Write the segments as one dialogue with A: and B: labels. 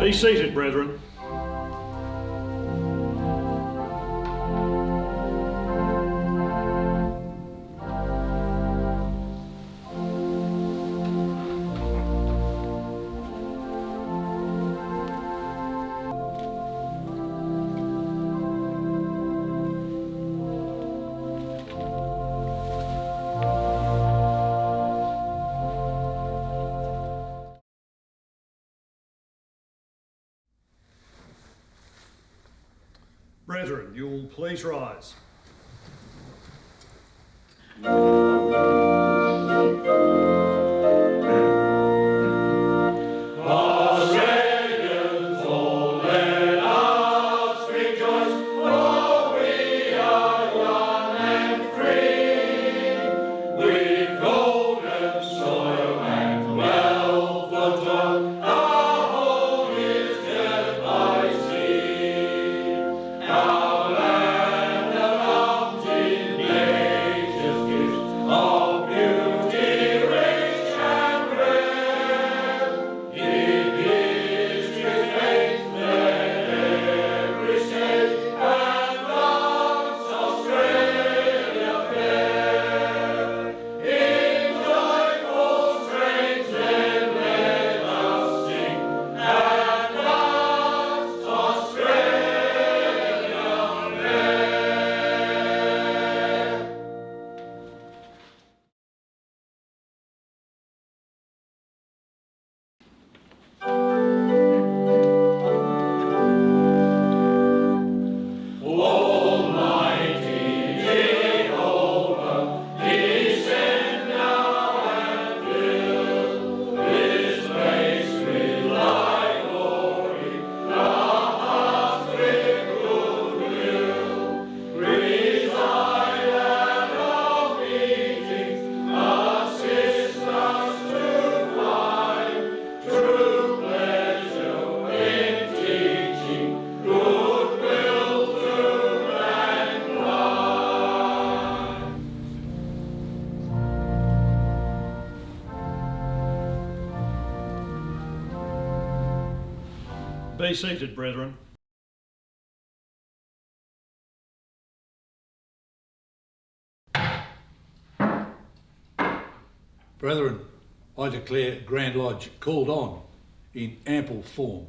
A: Be seated, brethren. Brethren, you'll please rise. Be seated, brethren.
B: Brethren, I declare Grand Lodge called on in ample form.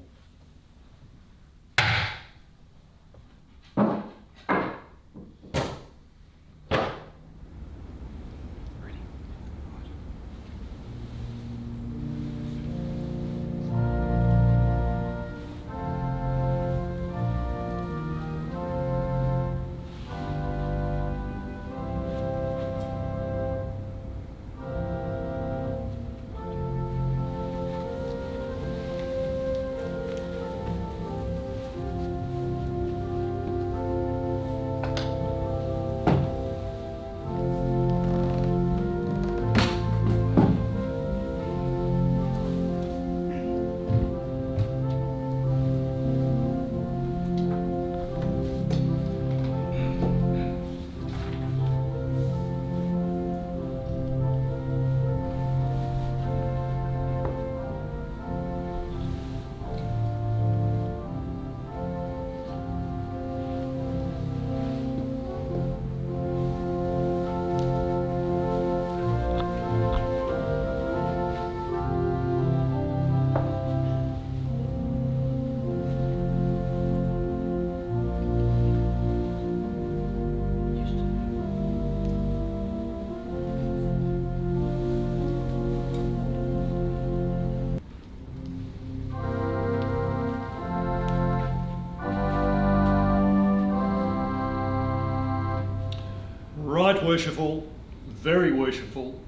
A: Right, worshipful, very worshipful,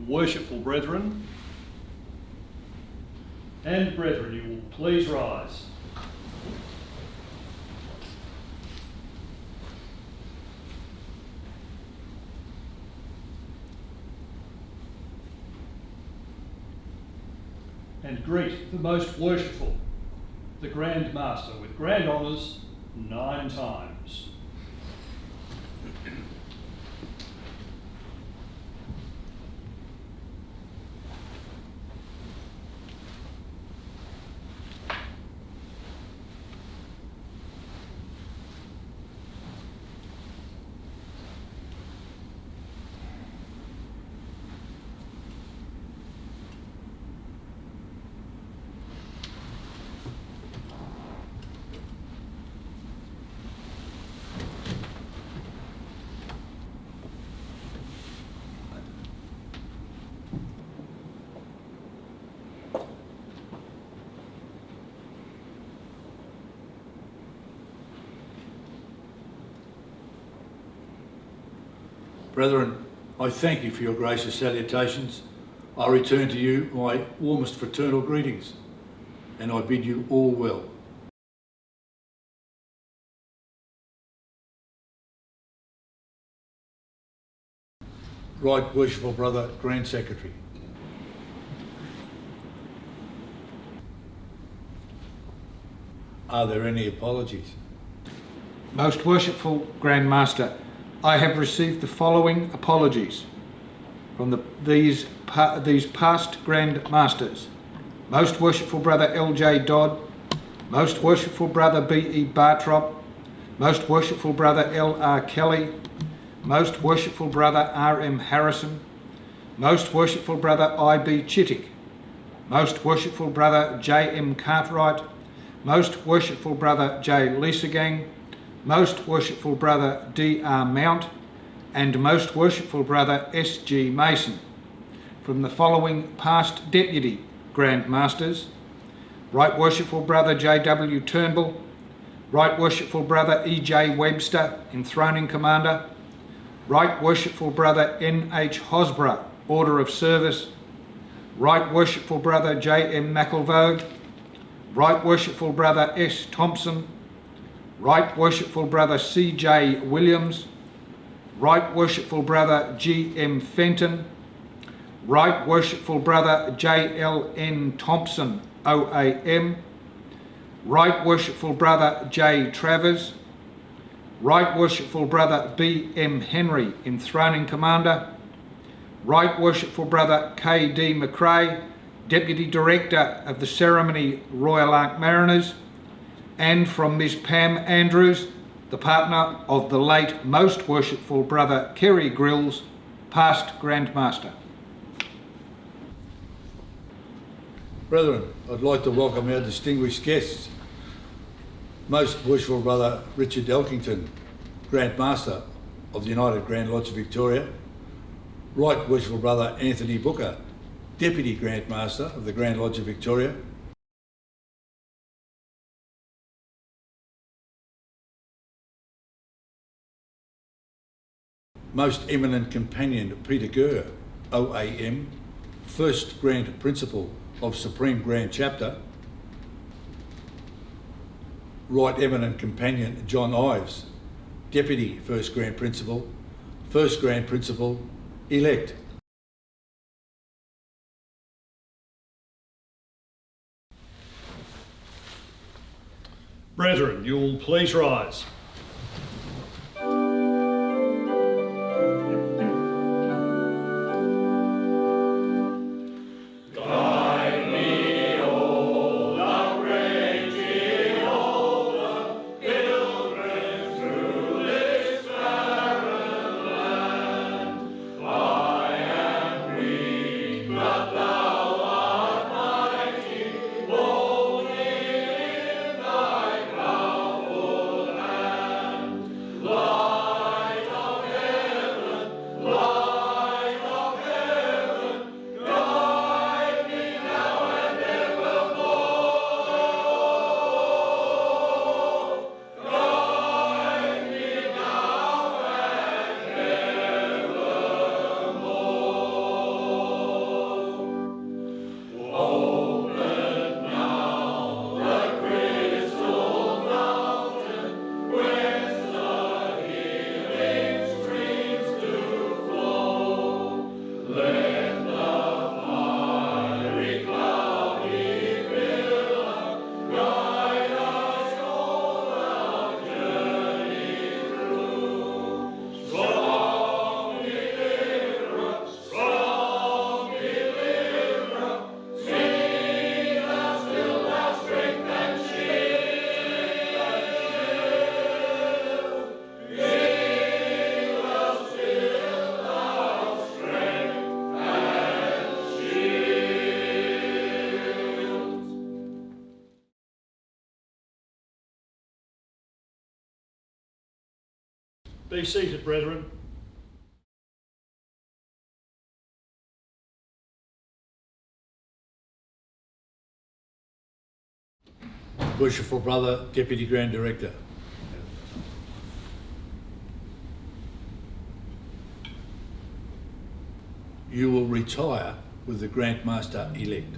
A: worshipful brethren. And brethren, you will please rise. And greet the most worshipful, the Grand Master, with grand honours 9 times.
B: Brethren, I thank you for your gracious salutations. I return to you my warmest fraternal greetings, and I bid you all well. Right Worshipful Brother Grand Secretary. Are there any apologies?
C: Most Worshipful Grand Master, I have received the following apologies from these past Grand Masters. Most Worshipful Brother L.J. Dodd, Most Worshipful Brother B.E. Bartrop, Most Worshipful Brother L.R. Kelly, Most Worshipful Brother R.M. Harrison, Most Worshipful Brother I.B. Chittick, Most Worshipful Brother J.M. Cartwright, Most Worshipful Brother J. Liesegang, Most Worshipful Brother D.R. Mount, and Most Worshipful Brother S.G. Mason, from the following past Deputy Grand Masters: Right Worshipful Brother J.W. Turnbull, Right Worshipful Brother E.J. Webster, Enthroning Commander, Right Worshipful Brother N.H. Hosborough, Order of Service, Right Worshipful Brother J.M. McElvogue, Right Worshipful Brother S. Thompson, Right Worshipful Brother C.J. Williams, Right Worshipful Brother G.M. Fenton, Right Worshipful Brother J.L.N. Thompson, OAM, Right Worshipful Brother J. Travers, Right Worshipful Brother B.M. Henry, Enthroning Commander, Right Worshipful Brother K.D. McRae, Deputy Director of the Ceremony Royal Ark Mariners, and from Miss Pam Andrews, the partner of the late Most Worshipful Brother Kerry Grills, past Grand Master.
B: Brethren, I'd like to welcome our distinguished guests. Most Worshipful Brother Richard Elkington, Grand Master of the United Grand Lodge of Victoria. Right Worshipful Brother Anthony Booker, Deputy Grand Master of the Grand Lodge of Victoria. Most Eminent Companion Peter Gurr, OAM, First Grand Principal of Supreme Grand Chapter. Right Eminent Companion John Ives, Deputy First Grand Principal, First Grand Principal Elect.
A: Brethren, you'll please rise. Be seated, brethren.
B: Worshipful Brother Deputy Grand Director. you will retire with the Grand Master-elect.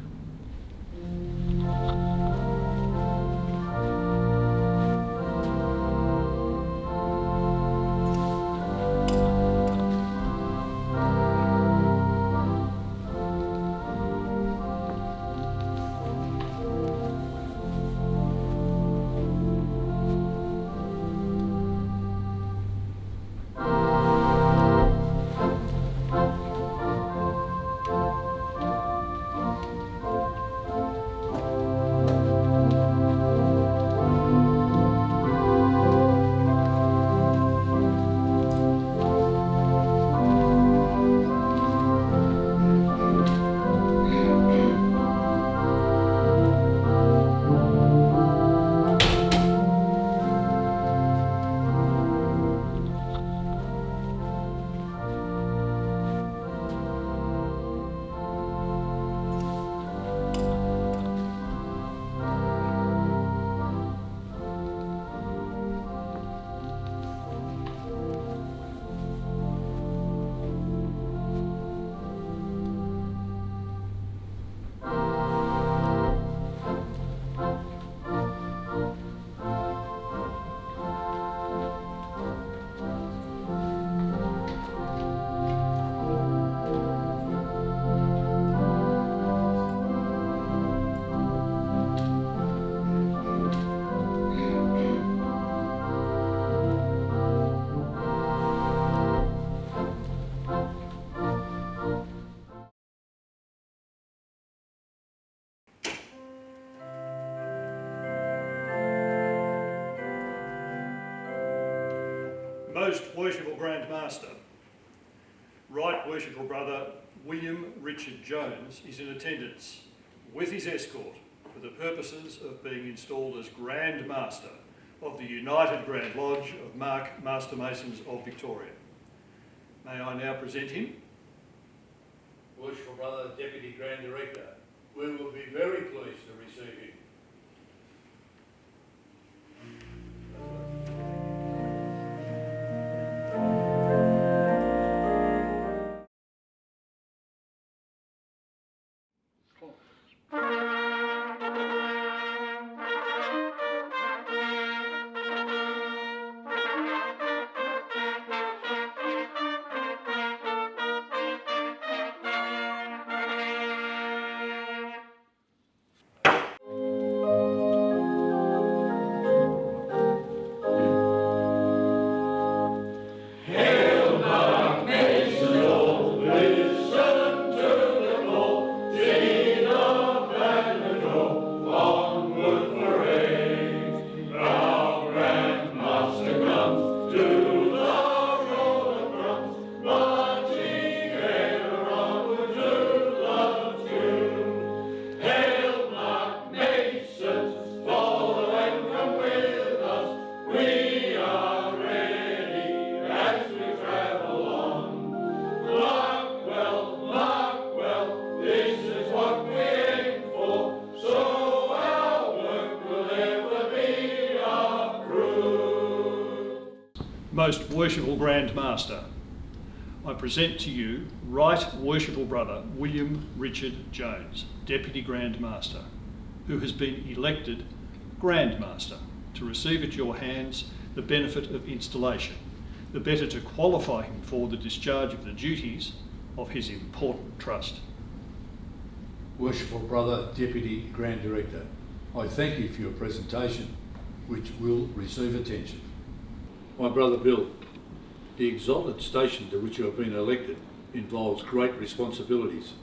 A: Most Worshipful Grand Master, Right Worshipful Brother William Richard Jones is in attendance with his escort for the purposes of being installed as Grand Master of the United Grand Lodge of Mark Master Masons of Victoria. May I now present him?
B: Worshipful Brother Deputy Grand Director, we will be very pleased to receive him.
A: Most Worshipful Grand Master, I present to you Right Worshipful Brother William Richard Jones, Deputy Grand Master, who has been elected Grand Master to receive at your hands the benefit of installation, the better to qualify him for the discharge of the duties of his important trust.
B: Worshipful Brother Deputy Grand Director, I thank you for your presentation, which will receive attention. My brother Bill, the exalted station to which you have been elected involves great responsibilities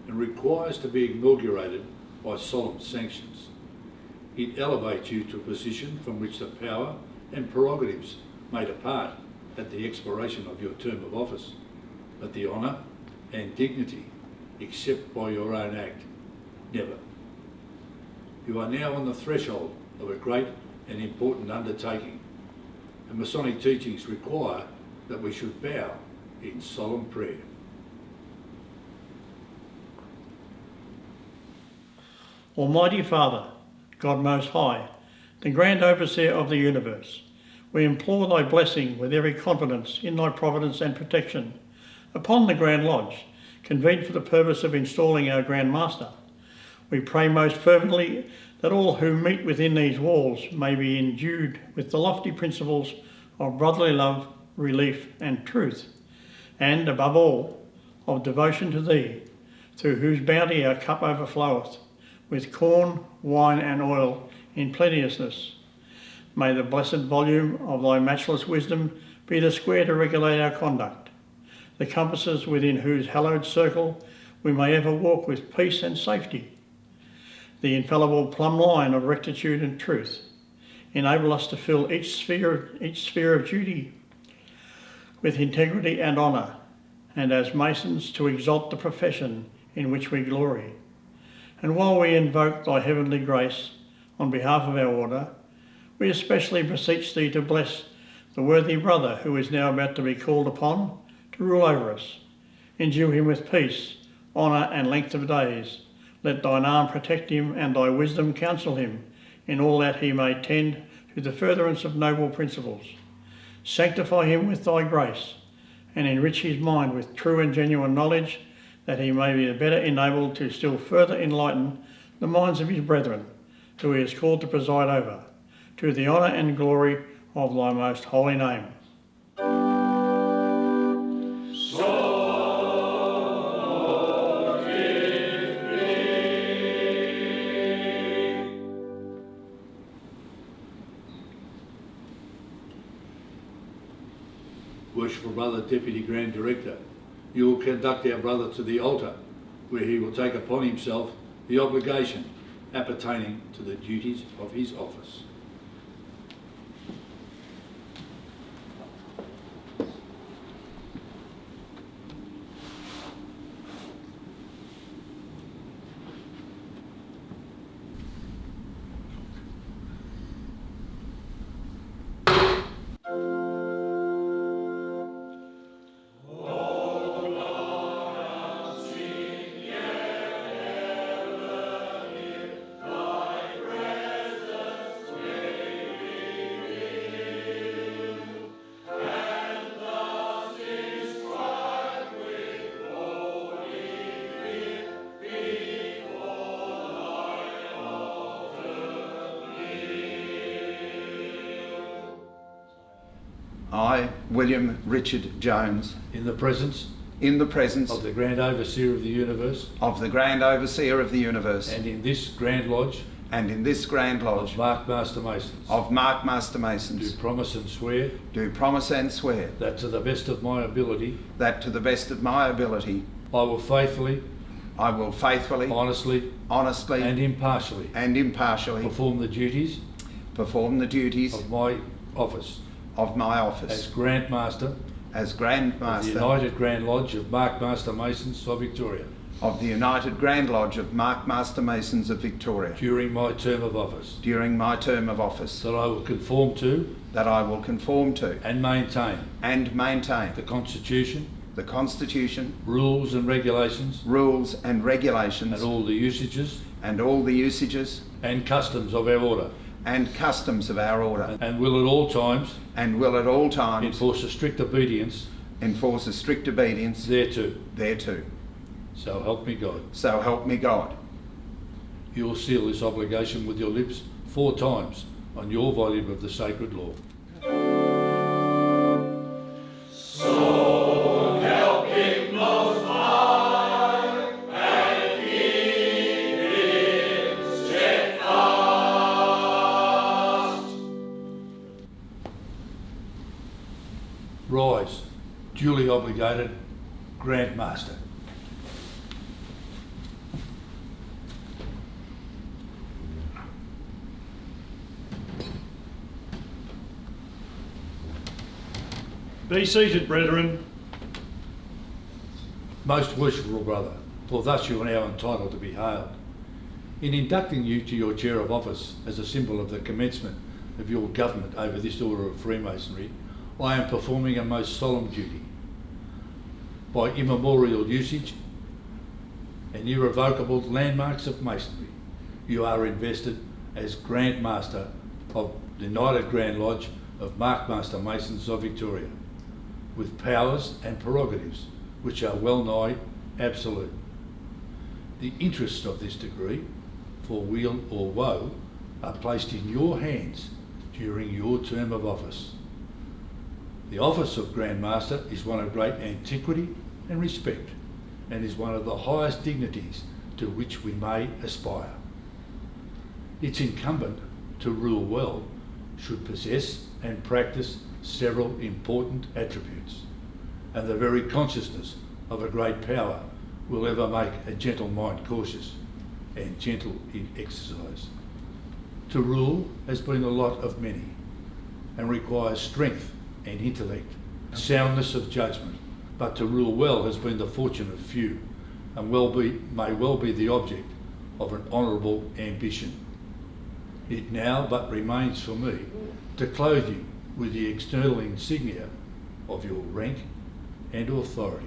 B: and requires to be inaugurated by solemn sanctions. It elevates you to a position from which the power and prerogatives may depart at the expiration of your term of office, but the honour and dignity, except by your own act, never. You are now on the threshold of a great and important undertaking, and Masonic teachings require that we should bow in solemn prayer.
D: Almighty Father, God Most High, the Grand Overseer of the universe, we implore thy blessing with every confidence in thy providence and protection upon the Grand Lodge, convened for the purpose of installing our Grand Master. We pray most fervently that all who meet within these walls may be endued with the lofty principles of brotherly love, relief and truth, and above all, of devotion to Thee, through whose bounty our cup overfloweth, with corn, wine and oil in plenteousness. May the blessed volume of Thy matchless wisdom be the square to regulate our conduct, the compasses within whose hallowed circle we may ever walk with peace and safety. The infallible plumb line of rectitude and truth. Enable us to fill each sphere of duty with integrity and honour, and as Masons to exalt the profession in which we glory. And while we invoke Thy heavenly grace on behalf of our order, we especially beseech Thee to bless the worthy brother who is now about to be called upon to rule over us. Endue him with peace, honour and length of days. Let Thine arm protect him and Thy wisdom counsel him in all that he may tend to the furtherance of noble principles. Sanctify him with Thy grace and enrich his mind with true and genuine knowledge, that he may be the better enabled to still further enlighten the minds of his brethren, who he is called to preside over, to the honour and glory of Thy most holy name.
B: Worshipful Brother Deputy Grand Director, you will conduct our brother to the altar, where he will take upon himself the obligation appertaining to the duties of his office.
E: I, William Richard Jones,
B: In the presence
E: in the presence
B: of the Grand Overseer of the Universe,
E: of the Grand Overseer of the Universe,
B: and in this Grand Lodge
E: and in this Grand Lodge
B: of Mark Master Masons,
E: of Mark Master
B: do
E: Masons,
B: promise and swear
E: do promise and swear
B: that to the best of my ability,
E: that to the best of my ability
B: I will faithfully,
E: honestly,
B: honestly and impartially
E: impartially
B: perform the duties
E: perform the duties
B: of my office
E: of my
B: as
E: office
B: Grand Master
E: as Grand
B: of the
E: Master
B: United Grand Lodge of Mark Master Masons of Victoria
E: of the United Grand Lodge of Mark Master Masons of Victoria
B: during my term of office,
E: during my term of office,
B: that I will conform to
E: that I will conform to
B: and maintain
E: and maintain
B: the Constitution,
E: the Constitution,
B: rules and regulations,
E: rules and regulations,
B: and all the usages
E: and customs of our order, and will at all times
B: enforce a strict obedience
E: thereto.
B: So help me God.
E: So help me God.
B: You will seal this obligation with your lips 4 times on your volume of the sacred law. Rise, duly obligated Grand Master.
A: Be seated, brethren.
B: Most worshipful brother, for thus you are now entitled to be hailed. In inducting you to your chair of office as a symbol of the commencement of your government over this order of Freemasonry, I am performing a most solemn duty. By immemorial usage and irrevocable landmarks of Masonry, you are invested as Grand Master of the United Grand Lodge of Mark Master Masons of Victoria, with powers and prerogatives which are well nigh absolute. The interests of this degree, for weal or woe, are placed in your hands during your term of office. The office of Grand Master is one of great antiquity and respect, and is one of the highest dignities to which we may aspire. Its incumbent to rule well should possess and practice several important attributes, and the very consciousness of a great power will ever make a gentle mind cautious and gentle in exercise. To rule has been the lot of many, and requires strength and intellect, soundness of judgment, but to rule well has been the fortune of few, and may well be the object of an honourable ambition. It now but remains for me to clothe you with the external insignia of your rank and authority.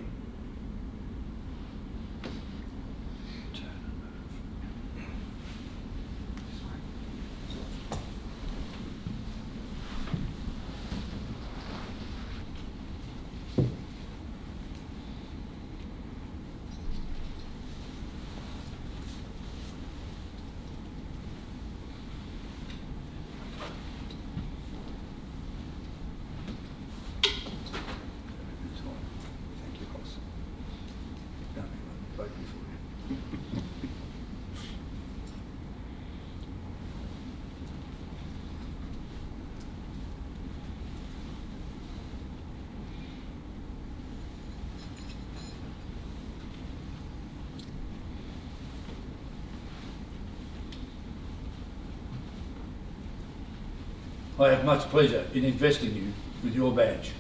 B: I have much pleasure in investing you with your badge.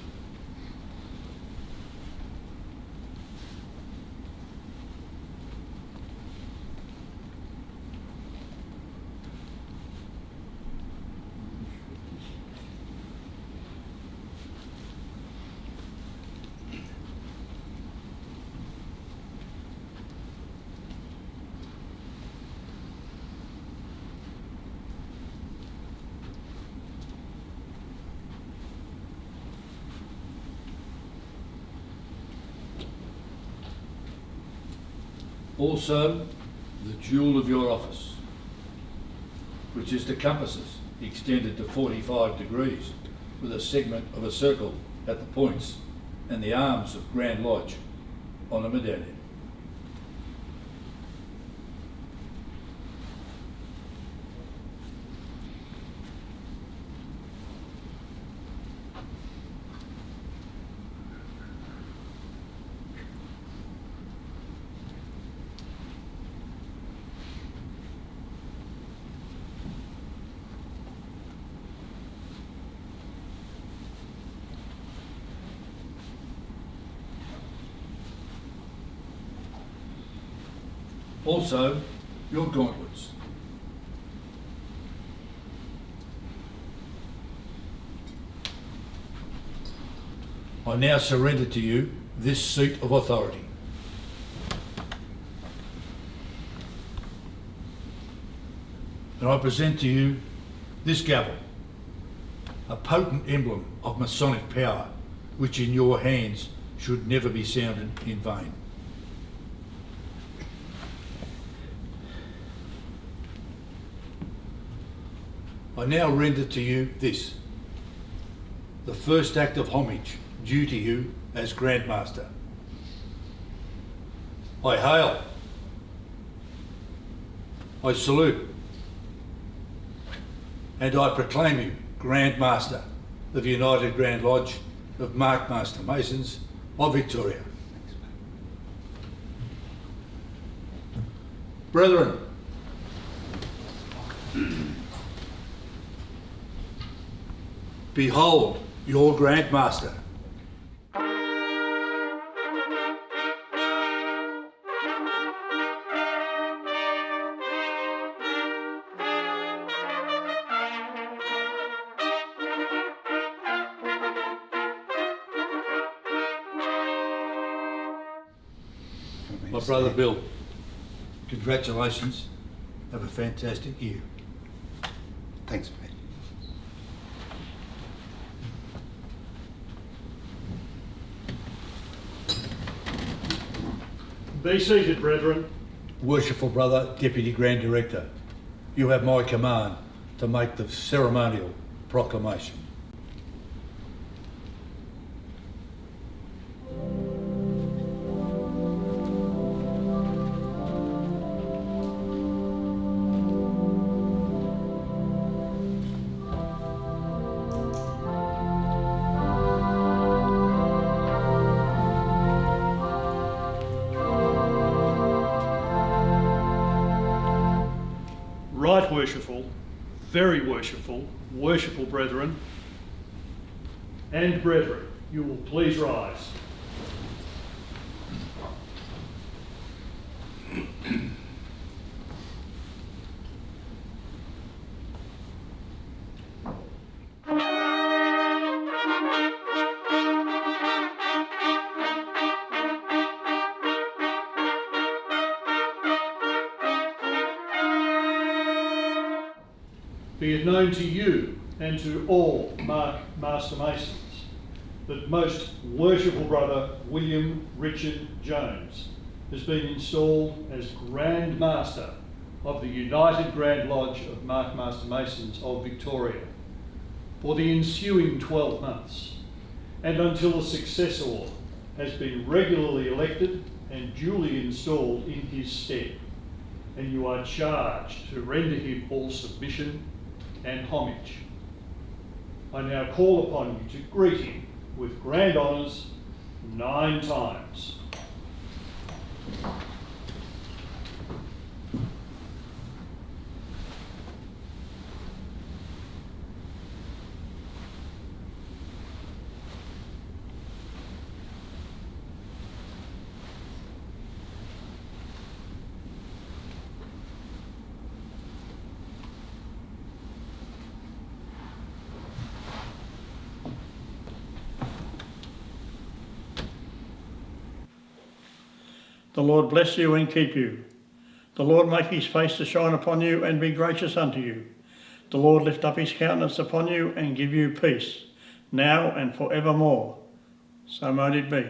B: Also, the jewel of your office, which is the compasses extended to 45 degrees with a segment of a circle at the points and the arms of Grand Lodge on a medallion. Also, your gauntlets. I now surrender to you this seat of authority. And I present to you this gavel, a potent emblem of Masonic power, which in your hands should never be sounded in vain. I now render to you this, the first act of homage due to you as Grand Master. I hail, I salute, and I proclaim you Grand Master of the United Grand Lodge of Master Masons of Victoria. Brethren, behold your Grand Master. My brother Bill, congratulations. Have a fantastic year.
E: Thanks, mate.
A: Be seated, brethren.
B: Worshipful Brother, Deputy Grand Director, you have my command to make the ceremonial proclamation.
A: Right worshipful, very worshipful, worshipful brethren and brethren, you will please rise. Be it known to you and to all Master Masons that Most Worshipful Brother William Richard Jones has been installed as Grand Master of the United Grand Lodge of Master Masons of Victoria for the ensuing 12 months and until a successor has been regularly elected and duly installed in his stead, and you are charged to render him all submission and homage. I now call upon you to greet him with grand honours 9 times.
D: The Lord bless you and keep you. The Lord make his face to shine upon you and be gracious unto you. The Lord lift up his countenance upon you and give you peace, now and forevermore. So might it be.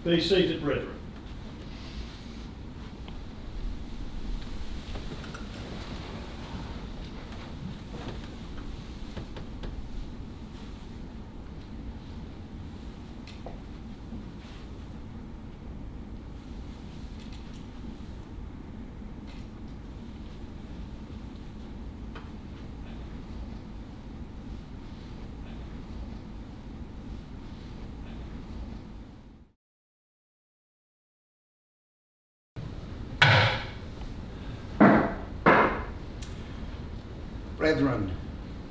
A: Be seated, brethren.
E: Brethren,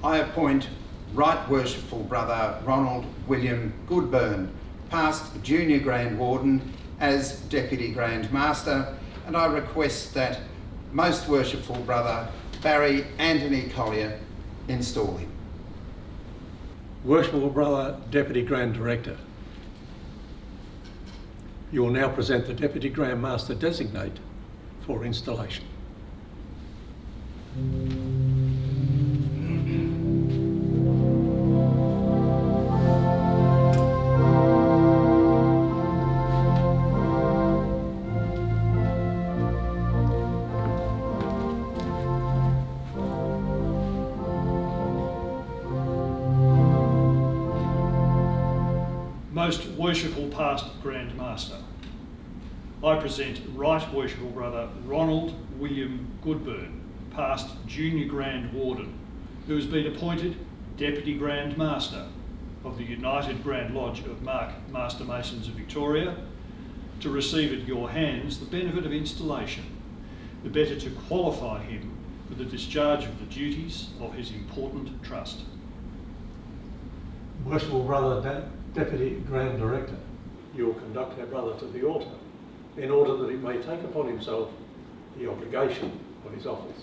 E: I appoint Right Worshipful Brother Ronald William Goodburn, past Junior Grand Warden, as Deputy Grand Master, and I request that Most Worshipful Brother Barry Anthony Collier install him.
F: Worshipful Brother Deputy Grand Director, you will now present the Deputy Grand Master Designate for installation.
A: Most Worshipful Past Grand Master, I present Right Worshipful Brother Ronald William Goodburn, past Junior Grand Warden, who has been appointed Deputy Grand Master of the United Grand Lodge of Master Masons of Victoria, to receive at your hands the benefit of installation, the better to qualify him for the discharge of the duties of his important trust.
F: Worshipful Brother Deputy Grand Director, you will conduct our brother to the altar in order that he may take upon himself the obligation of his office.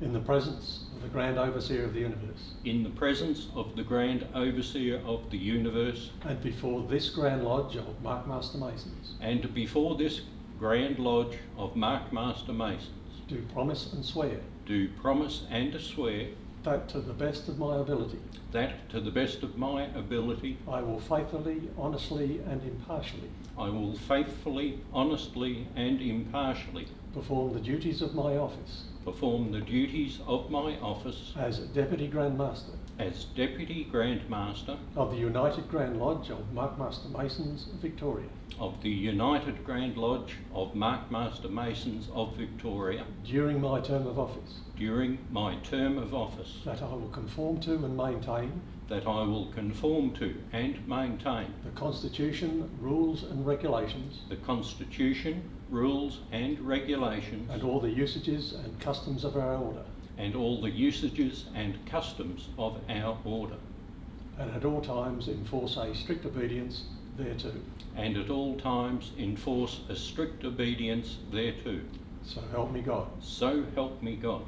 F: In the presence of the Grand Overseer of the Universe.
G: In the presence of the Grand Overseer of the Universe.
F: And before this Grand Lodge of Markmaster Masons.
G: And before this Grand Lodge of Markmaster Masons.
F: Do promise and swear.
G: Do promise and swear.
F: That to the best of my ability.
G: That to the best of my ability.
F: I will faithfully, honestly and impartially.
G: I will faithfully, honestly and impartially.
F: Perform the duties of my office.
G: Perform the duties of my office.
F: As Deputy Grand Master.
G: As Deputy Grand Master.
F: Of the United Grand Lodge of Markmaster Masons, Victoria.
G: Of the United Grand Lodge of Markmaster Masons of Victoria.
F: During my term of office.
G: During my term of office.
F: That I will conform to and maintain.
G: That I will conform to and maintain.
F: The Constitution, rules and regulations.
G: The Constitution, rules and regulations.
F: And all the usages and customs of our order.
G: And all the usages and customs of our order.
F: And at all times enforce a strict obedience thereto.
G: And at all times enforce a strict obedience thereto.
F: So help me God.
G: So help me God.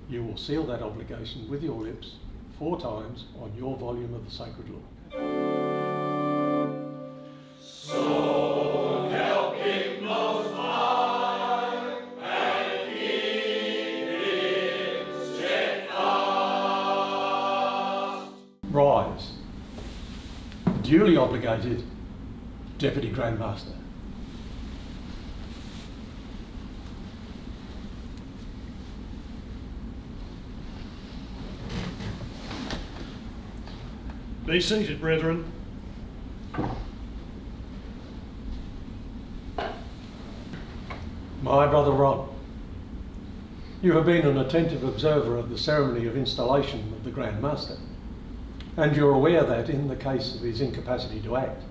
F: You will seal that obligation with your lips 4 times on your volume of the Sacred Law.
H: So help him most high, and keep him steadfast.
F: Rise. Duly obligated Deputy Grand Master.
A: Be seated, brethren.
F: My brother Ron, you have been an attentive observer of the ceremony of installation of the Grand Master, and you're aware that in the case of his incapacity to act,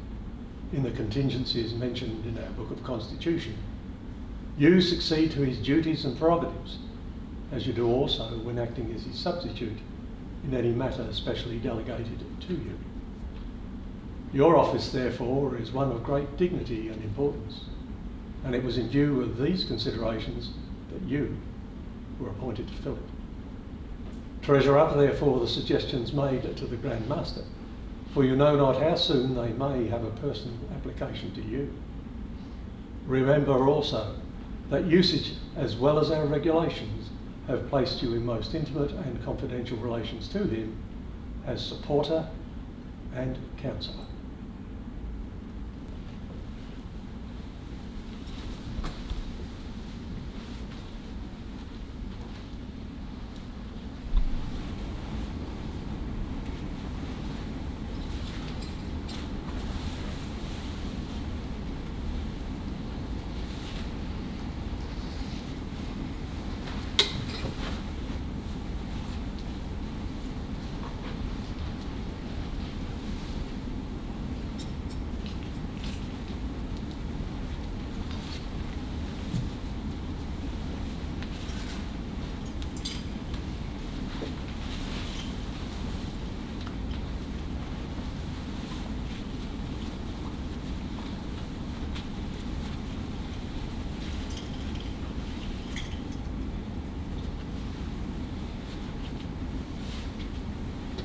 F: in the contingencies mentioned in our Book of Constitution, you succeed to his duties and prerogatives, as you do also when acting as his substitute in any matter specially delegated to you. Your office, therefore, is one of great dignity and importance, and it was in view of these considerations that you were appointed to fill it. Treasure up, therefore, the suggestions made to the Grand Master, for you know not how soon they may have a personal application to you. Remember also that usage, as well as our regulations, have placed you in most intimate and confidential relations to him as supporter and counsellor.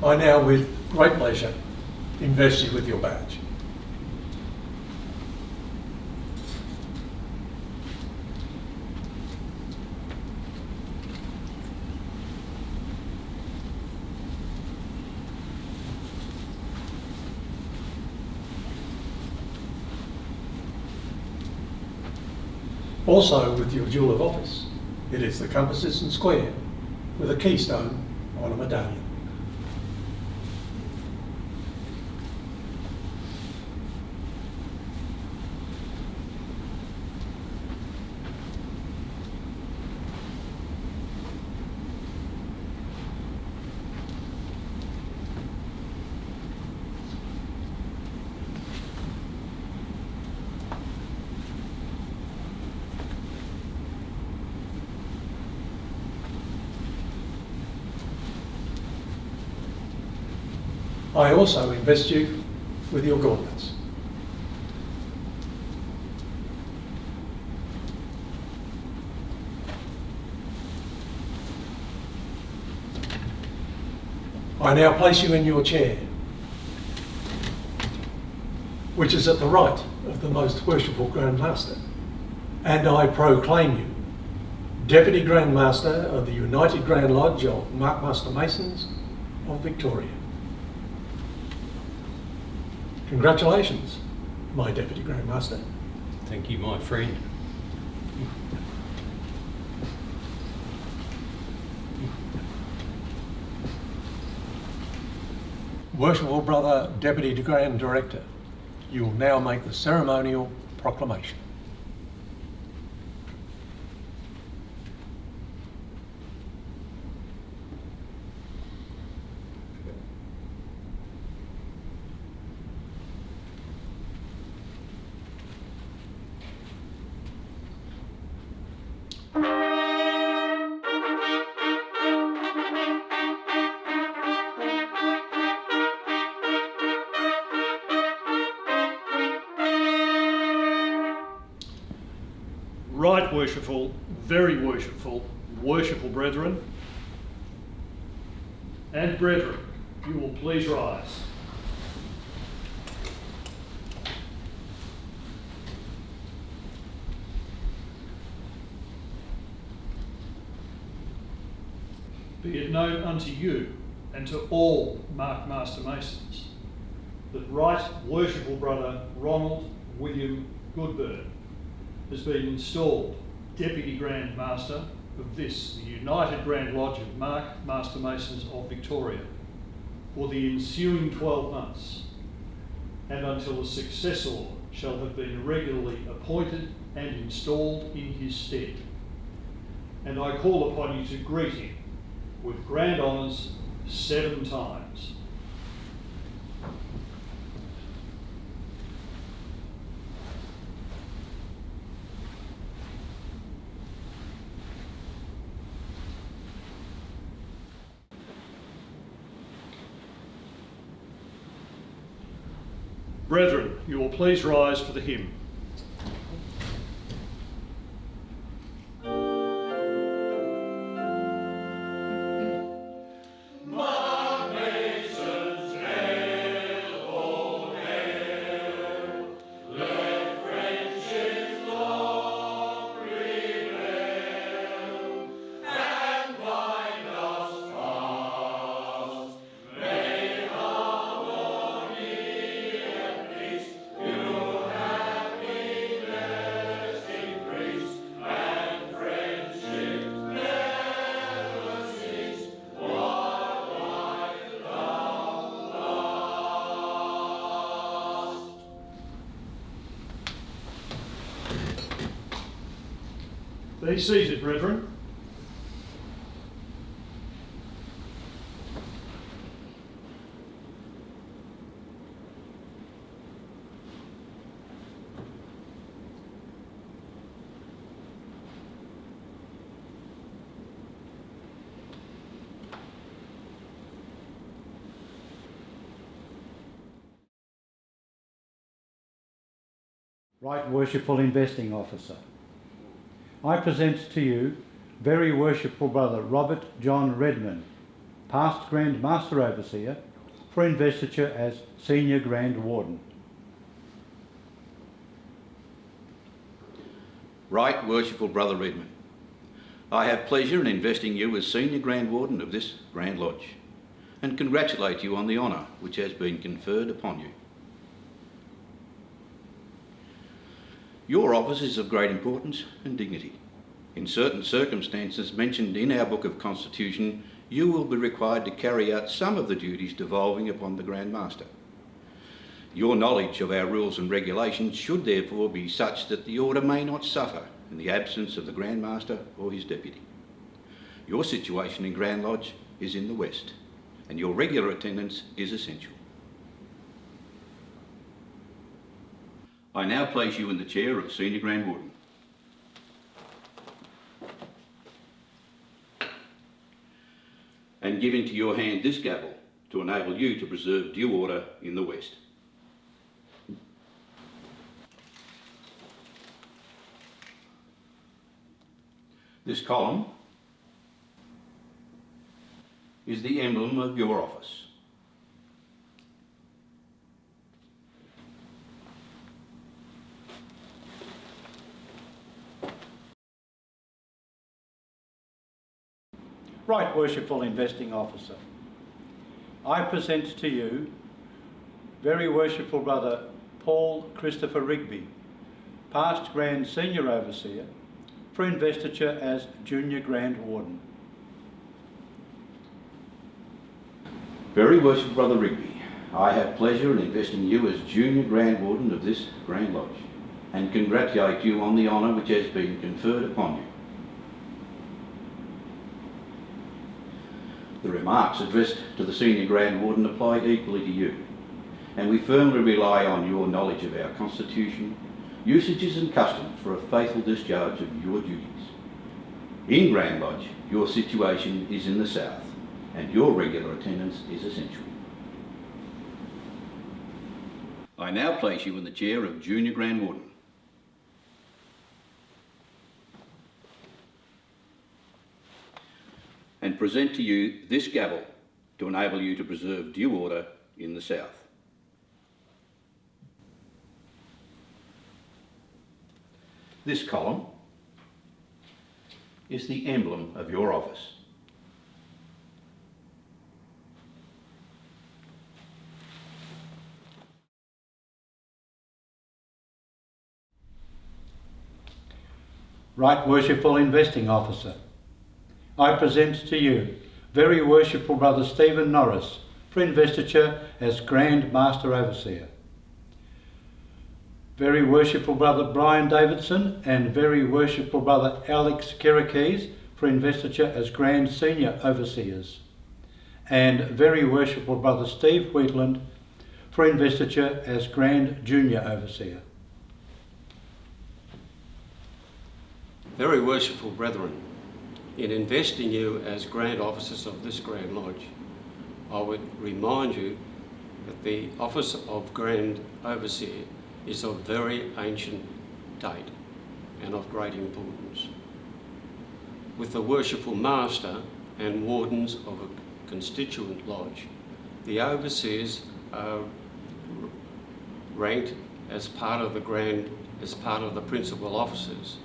F: I now, with great pleasure, invest you with your badge. Also with your jewel of office, it is the composition square with a keystone on a medallion. I also invest you with your gauntlets. I now place you in your chair, which is at the right of the Most Worshipful Grand Master, and I proclaim you Deputy Grand Master of the United Grand Lodge of Master Masons of Victoria. Congratulations, my Deputy Grand Master.
G: Thank you, my friend.
F: Worshipful Brother Deputy Grand Director, you will now make the ceremonial proclamation.
A: Right worshipful, very worshipful, worshipful brethren and brethren, you will please rise. Be it known unto you and to all Master Masons that Right Worshipful Brother Ronald William Goodburn has been installed Deputy Grand Master of this, the United Grand Lodge of Master Masons of Victoria, for the ensuing 12 months, and until a successor shall have been regularly appointed and installed in his stead. And I call upon you to greet him with grand honours 7 times. Brethren, you will please rise for the hymn. Be seated, brethren.
I: Right Worshipful Investing Officer. I present to you Very Worshipful Brother Robert John Redman, past Grand Master Overseer, for investiture as Senior Grand Warden.
J: Right Worshipful Brother Redman, I have pleasure in investing you as Senior Grand Warden of this Grand Lodge, and congratulate you on the honour which has been conferred upon you. Your office is of great importance and dignity. In certain circumstances mentioned in our Book of Constitution, you will be required to carry out some of the duties devolving upon the Grand Master. Your knowledge of our rules and regulations should therefore be such that the Order may not suffer in the absence of the Grand Master or his deputy. Your situation in Grand Lodge is in the West, and your regular attendance is essential. I now place you in the chair of Senior Grand Warden. And give into your hand this gavel to enable you to preserve due order in the West. This column is the emblem of your office.
I: Right Worshipful Investing Officer, I present to you Very Worshipful Brother Paul Christopher Rigby, past Grand Senior Overseer, for investiture as Junior Grand Warden.
J: Very Worshipful Brother Rigby, I have pleasure in investing you as Junior Grand Warden of this Grand Lodge, and congratulate you on the honour which has been conferred upon you. The remarks addressed to the Senior Grand Warden apply equally to you, and we firmly rely on your knowledge of our Constitution, usages and customs for a faithful discharge of your duties. In Grand Lodge, your situation is in the South, and your regular attendance is essential. I now place you in the chair of Junior Grand Warden. And present to you this gavel to enable you to preserve due order in the South. This column is the emblem of your office.
I: Right Worshipful Investing Officer, I present to you Very Worshipful Brother Stephen Norris for investiture as Grand Master Overseer. Very Worshipful Brother Brian Davidson and Very Worshipful Brother Alex Kerekes for investiture as Grand Senior Overseers. And Very Worshipful Brother Steve Wheatland for investiture as Grand Junior Overseer.
K: Very Worshipful Brethren, in investing you as Grand Officers of this Grand Lodge, I would remind you that the office of Grand Overseer is of very ancient date and of great importance. With the Worshipful Master and Wardens of a constituent lodge, the Overseers are ranked as part of the principal officers,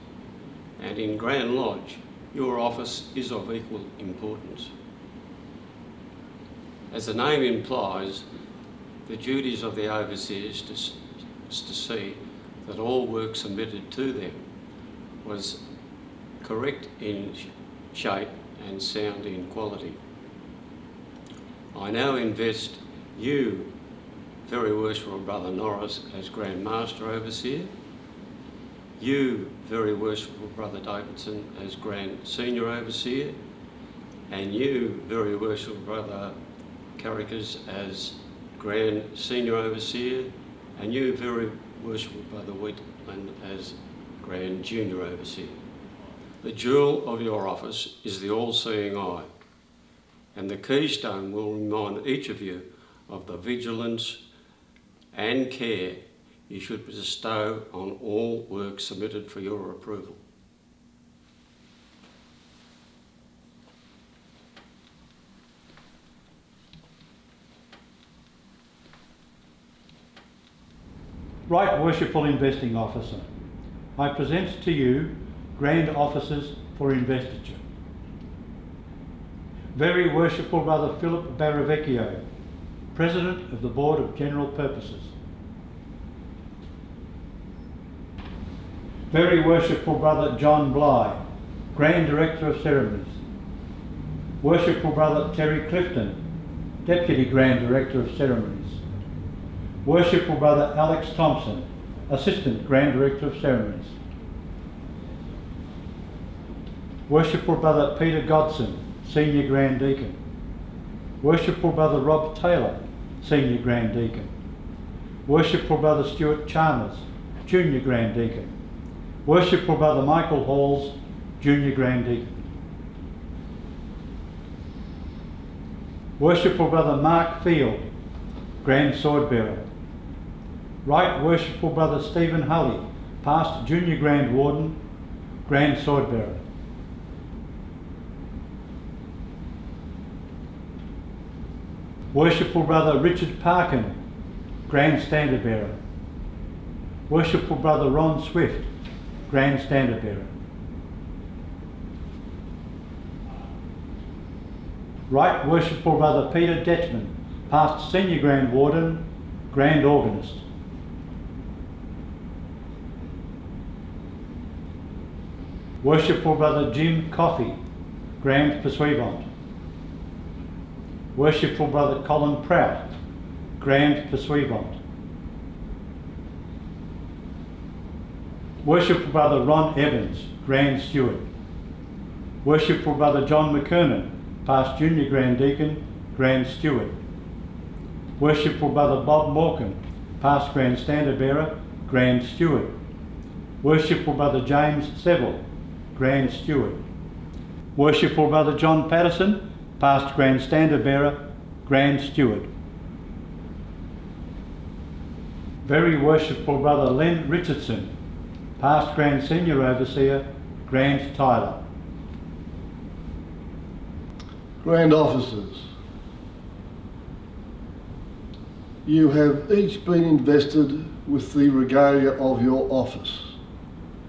K: and in Grand Lodge, your office is of equal importance. As the name implies, the duties of the Overseers is to see that all work submitted to them was correct in shape and sound in quality. I now invest you, Very Worshipful Brother Norris, as Grand Master Overseer, you, Very Worshipful Brother Davidson, as Grand Senior Overseer, and you, Very Worshipful Brother Kerekes, as Grand Senior Overseer, and you, Very Worshipful Brother Wheatland, as Grand Junior Overseer. The jewel of your office is the all-seeing eye, and the keystone will remind each of you of the vigilance and care you should bestow on all work submitted for your approval.
I: Right Worshipful Investing Officer, I present to you Grand Officers for investiture. Very Worshipful Brother Philip Baravecchio, President of the Board of General Purposes. Very Worshipful Brother John Bly, Grand Director of Ceremonies. Worshipful Brother Terry Clifton, Deputy Grand Director of Ceremonies. Worshipful Brother Alex Thompson, Assistant Grand Director of Ceremonies. Worshipful Brother Peter Godson, Senior Grand Deacon. Worshipful Brother Rob Taylor, Senior Grand Deacon. Worshipful Brother Stuart Chalmers, Junior Grand Deacon. Worshipful Brother Michael Halls, Junior Grand Deacon. Worshipful Brother Mark Field, Grand Sword Bearer. Right Worshipful Brother Stephen Hulley, Past Junior Grand Warden, Grand Sword Bearer. Worshipful Brother Richard Parkin, Grand Standard Bearer. Worshipful Brother Ron Swift, Grand Standard Bearer. Right Worshipful Brother Peter Detchman, Past Senior Grand Warden, Grand Organist. Worshipful Brother Jim Coffey, Grand Pursuivant. Worshipful Brother Colin Prout, Grand Pursuivant. Worshipful Brother Ron Evans, Grand Steward. Worshipful Brother John McKernan, Past Junior Grand Deacon, Grand Steward. Worshipful Brother Bob Morgan, Past Grand Standard Bearer, Grand Steward. Worshipful Brother James Seville, Grand Steward. Worshipful Brother John Patterson, Past Grand Standard Bearer, Grand Steward. Very Worshipful Brother Len Richardson, Past Grand Senior Overseer, Grand Tyler.
L: Grand Officers, you have each been invested with the regalia of your office,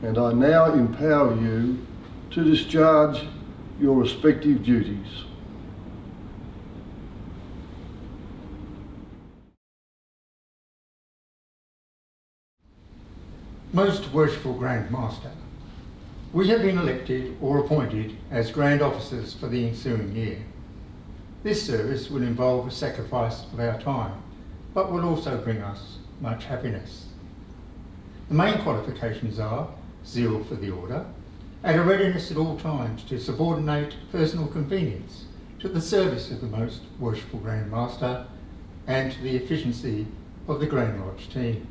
L: and I now empower you to discharge your respective duties.
C: Most Worshipful Grand Master, we have been elected or appointed as Grand Officers for the ensuing year. This service will involve a sacrifice of our time, but will also bring us much happiness. The main qualifications are zeal for the order and a readiness at all times to subordinate personal convenience to the service of the Most Worshipful Grand Master and to the efficiency of the Grand Lodge team.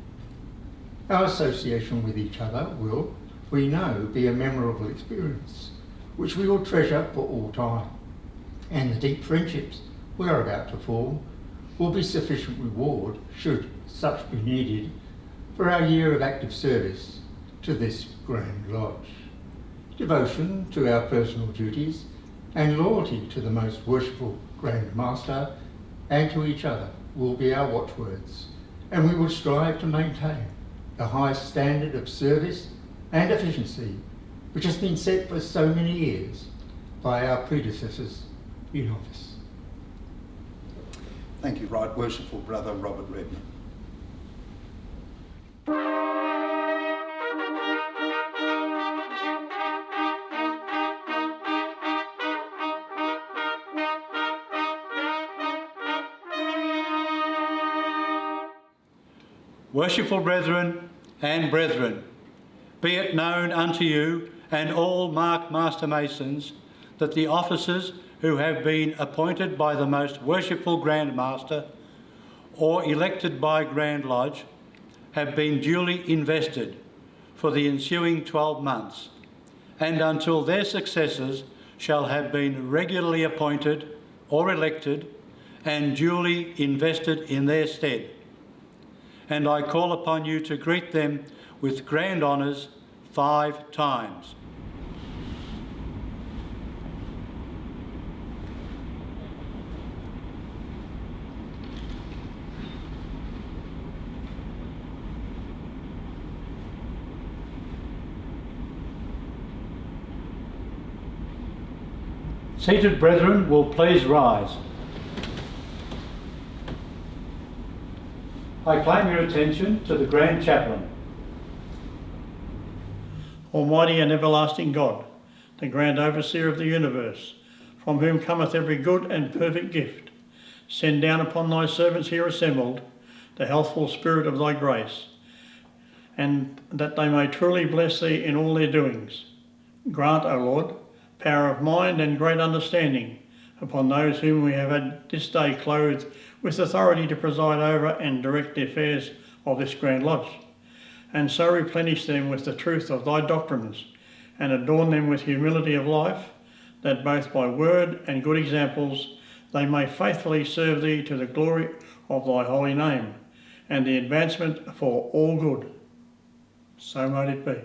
C: Our association with each other will, we know, be a memorable experience, which we will treasure for all time. And the deep friendships we are about to form will be sufficient reward, should such be needed, for our year of active service to this Grand Lodge. Devotion to our personal duties and loyalty to the Most Worshipful Grand Master and to each other will be our watchwords, and we will strive to maintain the highest standard of service and efficiency which has been set for so many years by our predecessors in office.
E: Thank you, Right Worshipful Brother Robert Redman.
I: Worshipful brethren and brethren, be it known unto you and all Mark Master Masons that the officers who have been appointed by the Most Worshipful Grand Master or elected by Grand Lodge have been duly invested for the ensuing 12 months and until their successors shall have been regularly appointed or elected and duly invested in their stead. And I call upon you to greet them with grand honours 5 times. Seated brethren will please rise. I claim your attention to the Grand Chaplain.
D: Almighty and everlasting God, the grand overseer of the universe, from whom cometh every good and perfect gift, send down upon thy servants here assembled the healthful spirit of thy grace, and that they may truly bless thee in all their doings. Grant, O Lord, power of mind and great understanding upon those whom we have had this day clothed with authority to preside over and direct the affairs of this Grand Lodge, and so replenish them with the truth of thy doctrines, and adorn them with humility of life, that both by word and good examples they may faithfully serve thee to the glory of thy holy name, and the advancement for all good. So might it be.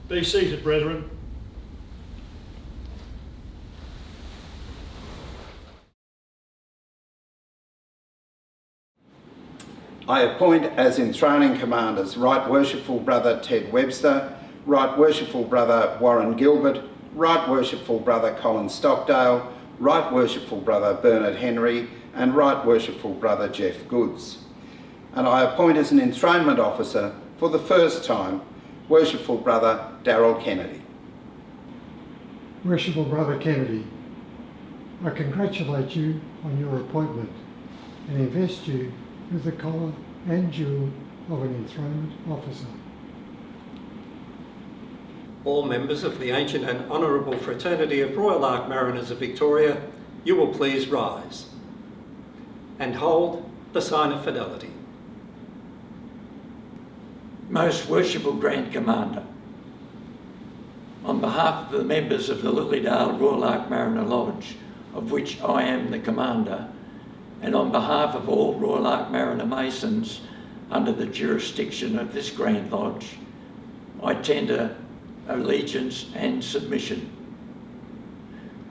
A: Be seated, brethren.
E: I appoint as enthroning commanders Right Worshipful Brother Ted Webster, Right Worshipful Brother Warren Gilbert, Right Worshipful Brother Colin Stockdale, Right Worshipful Brother Bernard Henry, and Right Worshipful Brother Jeff Goods. And I appoint as an enthronement officer for the first time Worshipful Brother Darrell Kennedy.
M: Worshipful Brother Kennedy, I congratulate you on your appointment and invest you with the collar and jewel of an enthronement officer.
N: All members of the ancient and honourable fraternity of Royal Ark Mariners of Victoria, you will please rise and hold the sign of fidelity.
O: Most Worshipful Grand Commander, on behalf of the members of the Lilydale Royal Ark Mariner Lodge, of which I am the Commander, and on behalf of all Royal Ark Mariner Masons under the jurisdiction of this Grand Lodge, I tender allegiance and submission.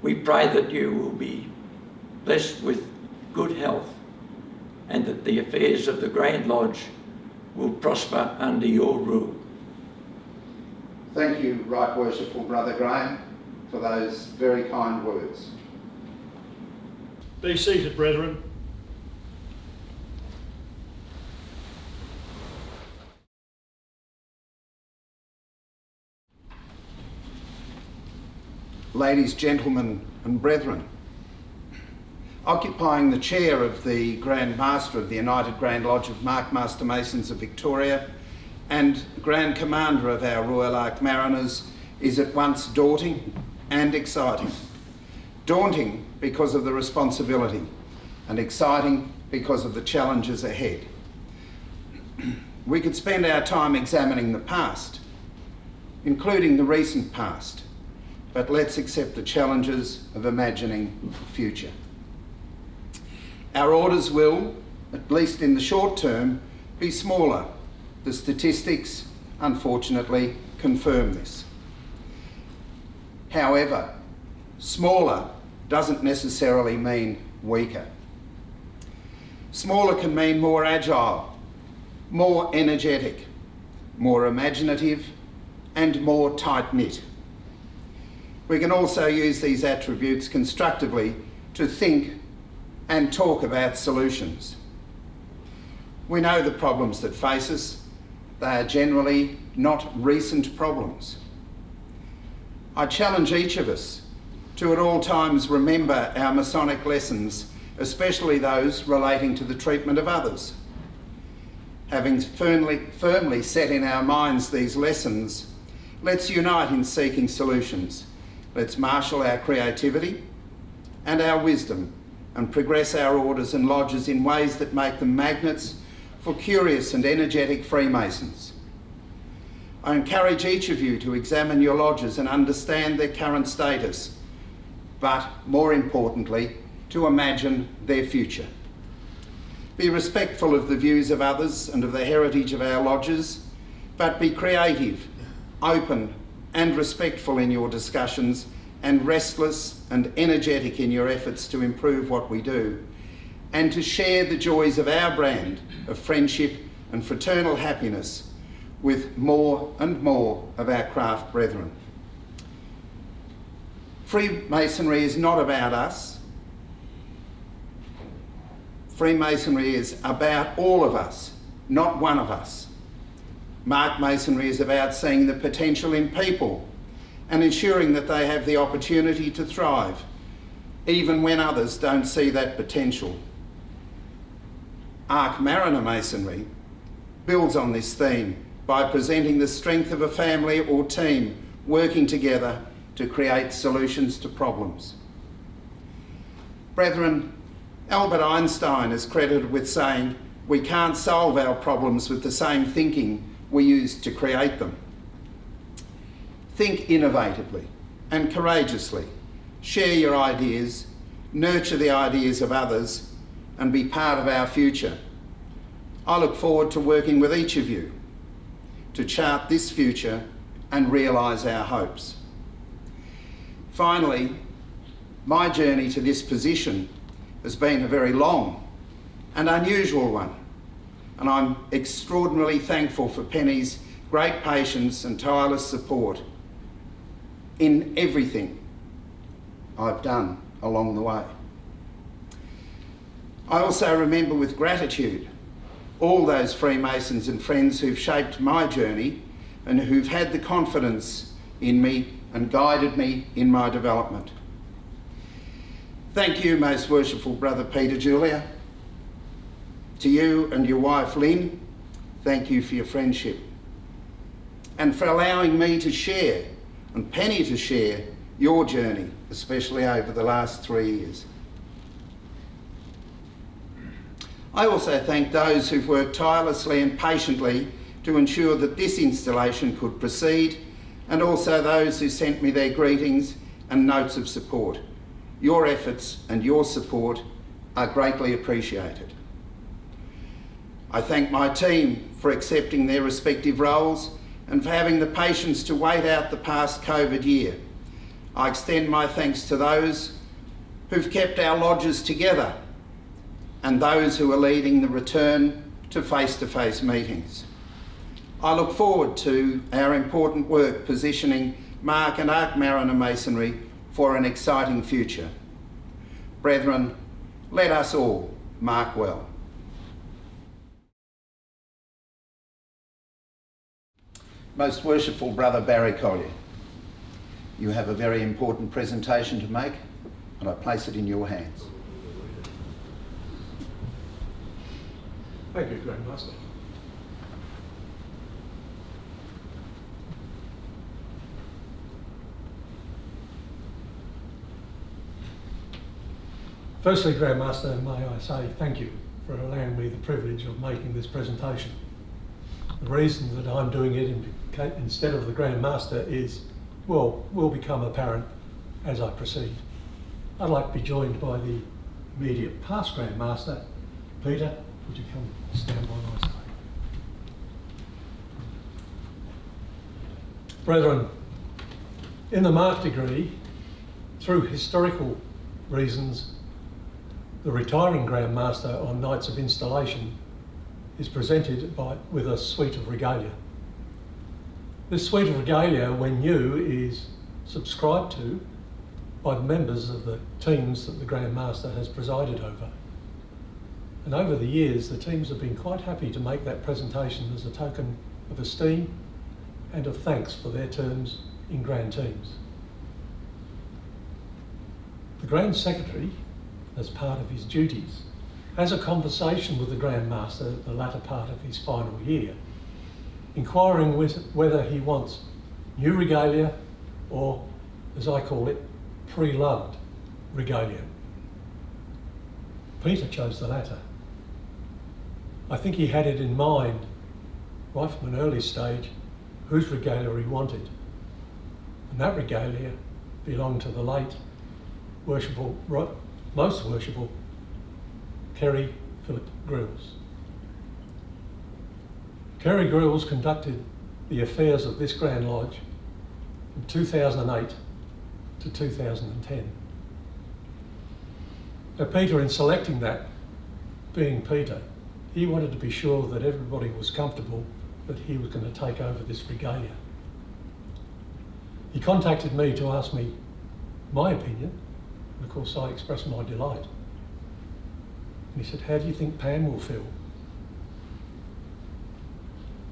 O: We pray that you will be blessed with good health and that the affairs of the Grand Lodge will prosper under your rule.
E: Thank you, Right Worshipful Brother Graham, for those very kind words.
A: Be seated, brethren.
E: Ladies, gentlemen and brethren, occupying the chair of the Grand Master of the United Grand Lodge of Master Masons of Victoria and Grand Commander of our Royal Ark Mariners is at once daunting and exciting. Daunting because of the responsibility and exciting because of the challenges ahead. We could spend our time examining the past, including the recent past, but let's accept the challenges of imagining the future. Our orders will, at least in the short term, be smaller. The statistics, unfortunately, confirm this. However, smaller doesn't necessarily mean weaker. Smaller can mean more agile, more energetic, more imaginative, and more tight-knit. We can also use these attributes constructively to think and talk about solutions. We know the problems that face us. They are generally not recent problems. I challenge each of us to at all times remember our Masonic lessons, especially those relating to the treatment of others. Having firmly set in our minds these lessons, let's unite in seeking solutions. Let's marshal our creativity and our wisdom and progress our orders and lodges in ways that make them magnets for curious and energetic Freemasons. I encourage each of you to examine your lodges and understand their current status, but more importantly, to imagine their future. Be respectful of the views of others and of the heritage of our lodges, but be creative, open and respectful in your discussions, and restless and energetic in your efforts to improve what we do, and to share the joys of our brand of friendship and fraternal happiness with more and more of our craft brethren. Freemasonry is not about us. Freemasonry is about all of us, not one of us. Mark Masonry is about seeing the potential in people and ensuring that they have the opportunity to thrive, even when others don't see that potential. Arc Mariner Masonry builds on this theme by presenting the strength of a family or team working together to create solutions to problems. Brethren, Albert Einstein is credited with saying, "We can't solve our problems with the same thinking we used to create them." Think innovatively and courageously. Share your ideas, nurture the ideas of others, and be part of our future. I look forward to working with each of you to chart this future and realise our hopes. Finally, my journey to this position has been a very long and unusual one, and I'm extraordinarily thankful for Penny's great patience and tireless support in everything I've done along the way. I also remember with gratitude all those Freemasons and friends who've shaped my journey and who've had the confidence in me and guided me in my development. Thank you, Most Worshipful Brother Peter Julia. To you and your wife Lynn, thank you for your friendship and for allowing me to share and Penny to share your journey, especially over the last 3 years. I also thank those who've worked tirelessly and patiently to ensure that this installation could proceed, and also those who sent me their greetings and notes of support. Your efforts and your support are greatly appreciated. I thank my team for accepting their respective roles and for having the patience to wait out the past COVID year. I extend my thanks to those who've kept our lodges together and those who are leading the return to face-to-face meetings. I look forward to our important work positioning Mark and Arc Mariner Masonry for an exciting future. Brethren, let us all mark well. Most Worshipful Brother Barry Collier, you have a very important presentation to make, and I place it in your hands.
F: Thank you, Grand Master. Firstly, Grand Master, may I say thank you for allowing me the privilege of making this presentation. The reason that I'm doing it instead of the Grand Master is, well, will become apparent as I proceed. I'd like to be joined by the immediate past Grand Master. Peter, would you come stand by my side? Brethren, in the Mark degree, through historical reasons, the retiring Grand Master on nights of installation is presented with a suite of regalia. This suite of regalia, when new, is subscribed to by the members of the teams that the Grand Master has presided over. And over the years, the teams have been quite happy to make that presentation as a token of esteem and of thanks for their terms in Grand Teams. The Grand Secretary, as part of his duties, has a conversation with the Grand Master at the latter part of his final year, inquiring whether he wants new regalia or, as I call it, pre-loved regalia. Peter chose the latter. I think he had it in mind, right from an early stage, whose regalia he wanted. And that regalia belonged to the late worshipful, most worshipful, Kerry Philip Grills. Kerry Grills conducted the affairs of this Grand Lodge from 2008 to 2010. Now Peter, in selecting that, being Peter, he wanted to be sure that everybody was comfortable that he was going to take over this regalia. He contacted me to ask me my opinion, and of course I expressed my delight. And he said, "How do you think Pam will feel?"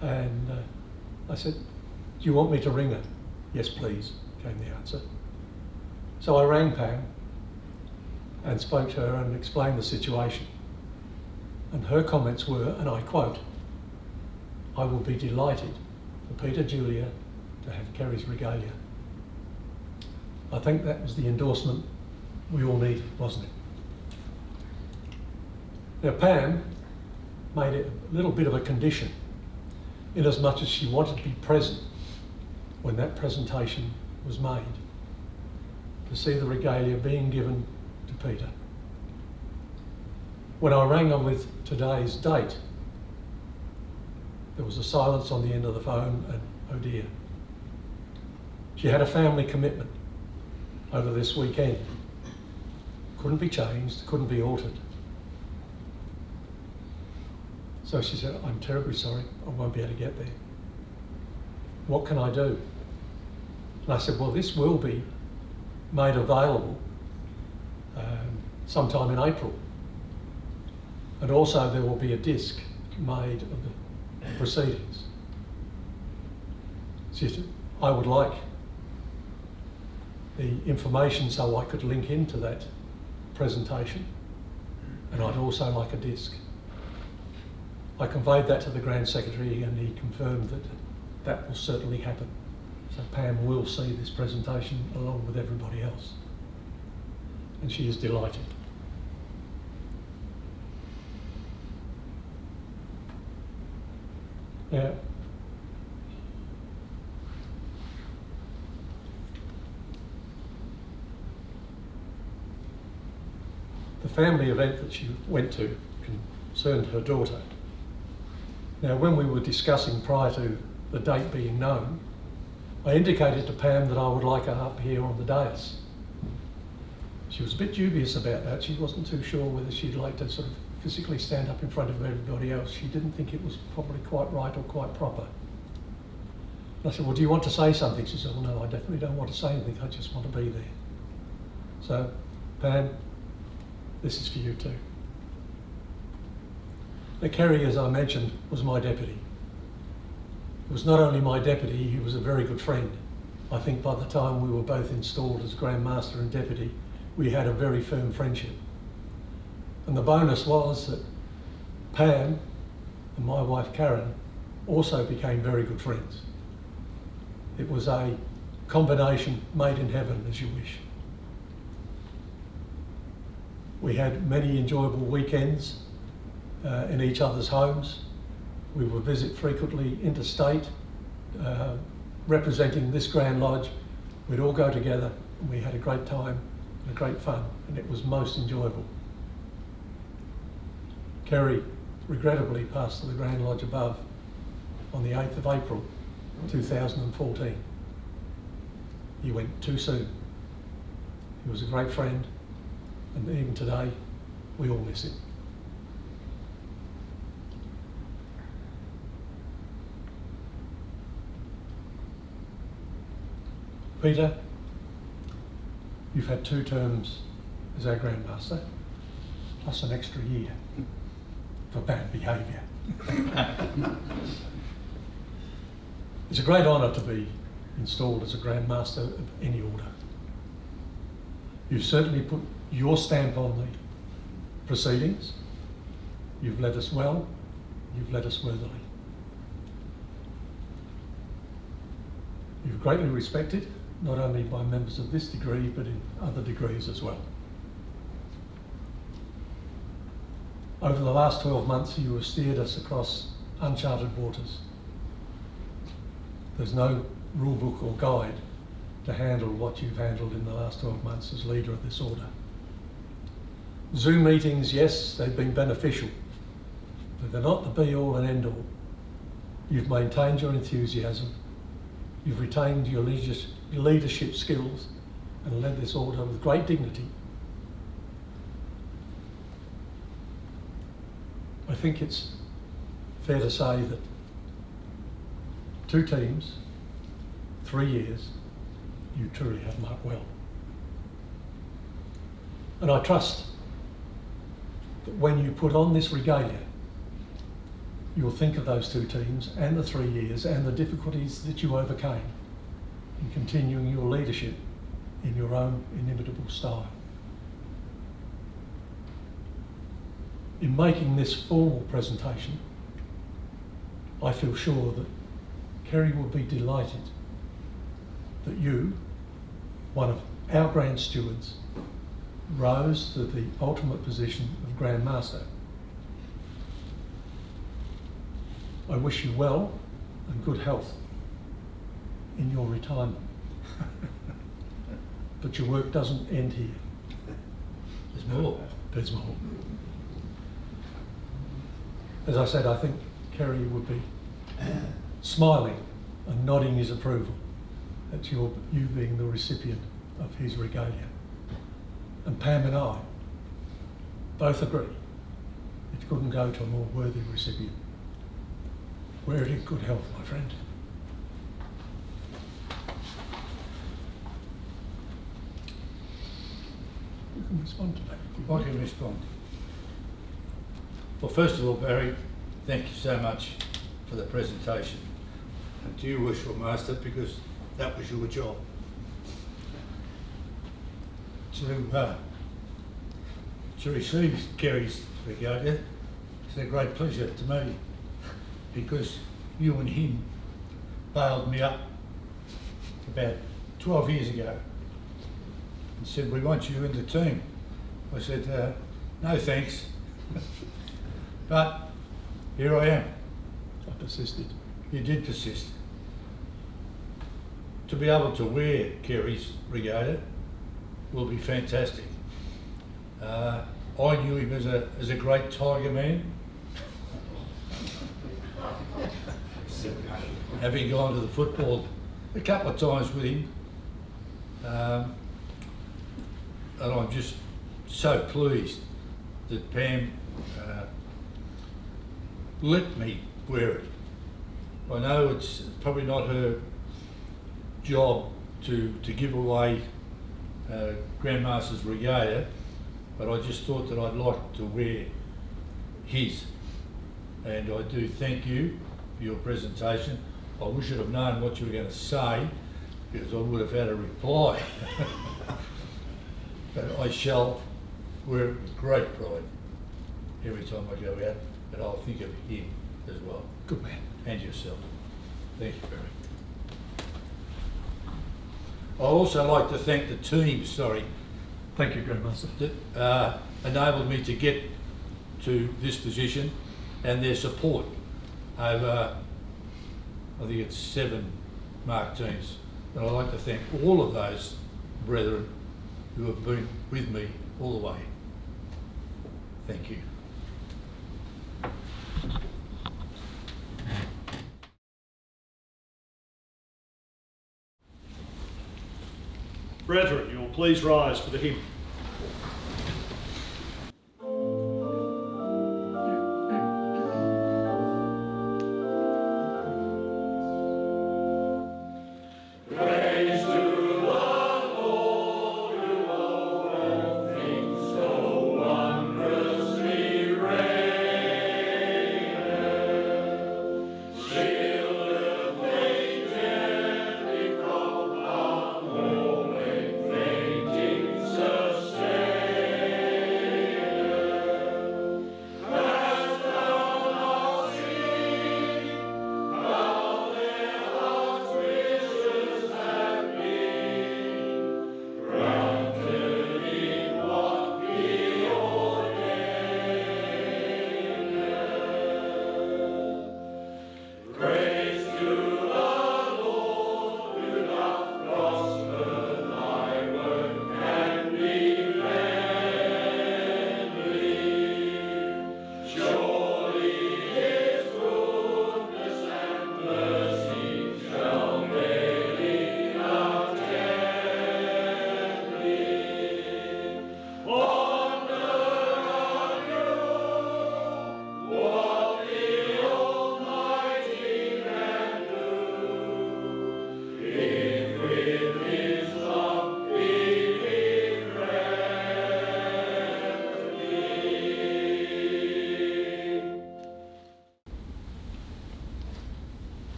F: And I said, "Do you want me to ring her?" "Yes, please," came the answer. So I rang Pam and spoke to her and explained the situation. And her comments were, and I quote, "I will be delighted for Peter Julia to have Kerry's regalia." I think that was the endorsement we all needed, wasn't it? Now Pam made it a little bit of a condition, in as much as she wanted to be present when that presentation was made, to see the regalia being given to Peter. When I rang her with today's date, there was a silence on the end of the phone, and oh dear. She had a family commitment over this weekend. Couldn't be changed, couldn't be altered. So she said, "I'm terribly sorry, I won't be able to get there. What can I do?" And I said, "Well, this will be made available sometime in April. And also there will be a disc made of the proceedings." She said, "I would like the information so I could link into that presentation, and I'd also like a disc." I conveyed that to the Grand Secretary and he confirmed that that will certainly happen. So Pam will see this presentation along with everybody else. And she is delighted. Now, the family event that she went to concerned her daughter. Now, when we were discussing prior to the date being known, I indicated to Pam that I would like her up here on the dais. She was a bit dubious about that. She wasn't too sure whether she'd like to sort of physically stand up in front of everybody else. She didn't think it was probably quite right or quite proper. And I said, "Well, do you want to say something?" She said, "Well, no, I definitely don't want to say anything. I just want to be there." So, Pam, this is for you too. Now, Kerry, as I mentioned, was my deputy. He was not only my deputy, he was a very good friend. I think by the time we were both installed as Grand Master and Deputy, we had a very firm friendship. And the bonus was that Pam and my wife Karen also became very good friends. It was a combination made in heaven, as you wish. We had many enjoyable weekends in each other's homes. We would visit frequently interstate, representing this Grand Lodge. We'd all go together and we had a great time and a great fun, and it was most enjoyable. Kerry regrettably passed to the Grand Lodge above on the 8th of April 2014. He went too soon. He was a great friend, and even today we all miss him. Peter, You've had 2 terms as our Grand Master, plus an extra year for bad behaviour. It's a great honour to be installed as a Grand Master of any order. You've certainly put your stamp on the proceedings. You've led us well, you've led us worthily. You're greatly respected, not only by members of this degree, but in other degrees as well. Over the last 12 months, you have steered us across uncharted waters. There's no rule book or guide to handle what you've handled in the last 12 months as leader of this order. Zoom meetings, yes, they've been beneficial, but they're not the be-all and end-all. You've maintained your enthusiasm, you've retained your leadership skills and led this order with great dignity. I think it's fair to say that 2 teams, 3 years, you truly have marked well. And I trust that when you put on this regalia, you'll think of those 2 teams and the 3 years and the difficulties that you overcame in continuing your leadership in your own inimitable style. In making this formal presentation, I feel sure that Kerry will be delighted that you, one of our Grand Stewards, rose to the ultimate position of Grand Master. I wish you well and good health in your retirement. But your work doesn't end here.
B: There's more.
F: There's more. As I said, I think Kerry would be smiling and nodding his approval at you being the recipient of his regalia. And Pam and I both agree it couldn't go to a more worthy recipient. Wear it in good health, my friend. You can respond to that.
B: I can respond. Well, first of all, Barry, thank you so much for the presentation. And to you, Worshipful Master, because that was your job. To receive Kerry's regalia, it's a great pleasure to me, because you and him bailed me up about 12 years ago and said, we want you in the team. I said, no thanks. But here I am.
F: I persisted.
B: You did persist. To be able to wear Kerry's regalia will be fantastic. I knew him as a great Tiger man. Having gone to the football a couple of times with him. And I'm just so pleased that Pam let me wear it. I know it's probably not her job to give away Grandmaster's regalia, but I just thought that I'd like to wear his. And I do thank you for your presentation. I wish I'd have known what you were going to say, because I would have had a reply. But I shall wear it with great pride every time I go out, and I'll think of him as well.
F: Good man.
B: And yourself. Thank you, Barry. I'd also like to thank the team,
F: Thank you, Grandmaster.
B: that enabled me to get to this position, and their support over, I think it's 7 marked teams. And I'd like to thank all of those brethren who have been with me all the way. Thank you.
A: Brethren, you will please rise for the hymn.
H: Praise to the Lord,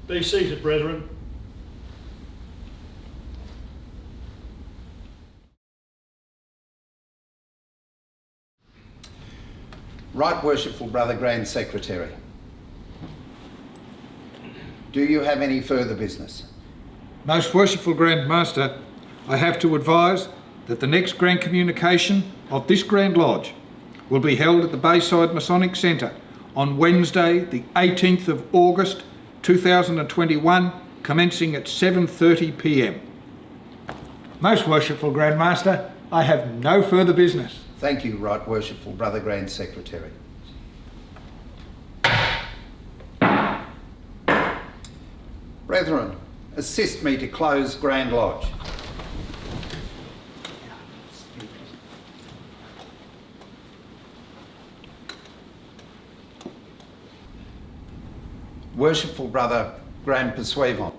A: Be seated, brethren.
E: Right Worshipful Brother Grand Secretary, do you have any further business?
C: Most Worshipful Grand Master, I have to advise that the next Grand Communication of this Grand Lodge will be held at the Bayside Masonic Centre on Wednesday the 18th of August 2021, commencing at 7:30 p.m. Most Worshipful Grand Master, I have no further business.
E: Thank you, Right Worshipful Brother Grand Secretary. Brethren, assist me to close Grand Lodge. Worshipful Brother Grand Persuivant,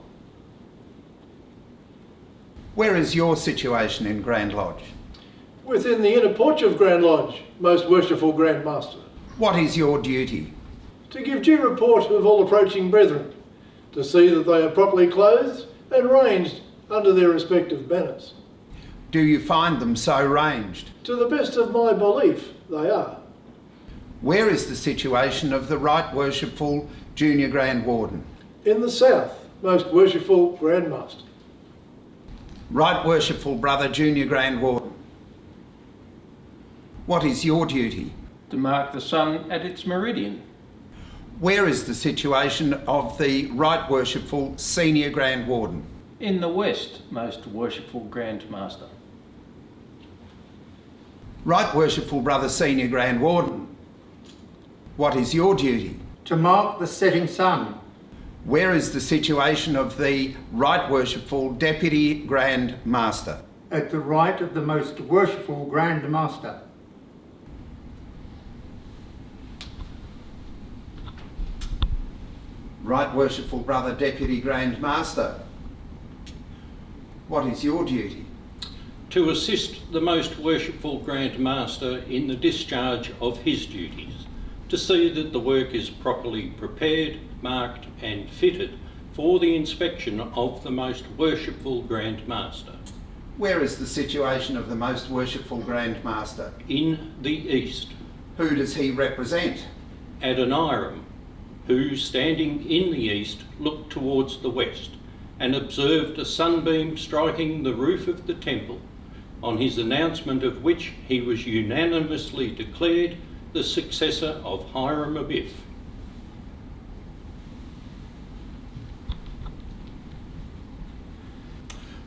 E: where is your situation in Grand Lodge?
P: Within the inner porch of Grand Lodge, Most Worshipful Grand Master.
E: What is your duty?
P: To give due report of all approaching brethren, to see that they are properly clothed and ranged under their respective banners.
E: Do you find them so ranged?
P: To the best of my belief, they are.
E: Where is the situation of the Right Worshipful Junior Grand Warden?
P: In the south, Most Worshipful Grand Master.
E: Right Worshipful Brother Junior Grand Warden, what is your duty?
Q: To mark the sun at its meridian.
E: Where is the situation of the Right Worshipful Senior Grand Warden?
Q: In the west, Most Worshipful Grand Master.
E: Right Worshipful Brother Senior Grand Warden, what is your duty?
R: To mark the setting sun.
E: Where is the situation of the Right Worshipful Deputy Grand Master?
R: At the right of the Most Worshipful Grand Master.
E: Right Worshipful Brother Deputy Grand Master, what is your duty?
G: To assist the Most Worshipful Grand Master in the discharge of his duties, to see that the work is properly prepared, marked and fitted for the inspection of the Most Worshipful Grand Master.
E: Where is the situation of the Most Worshipful Grand Master?
G: In the east.
E: Who does he represent?
G: Adoniram, who, standing in the east, looked towards the west and observed a sunbeam striking the roof of the temple, on his announcement of which he was unanimously declared the successor of Hiram Abiff.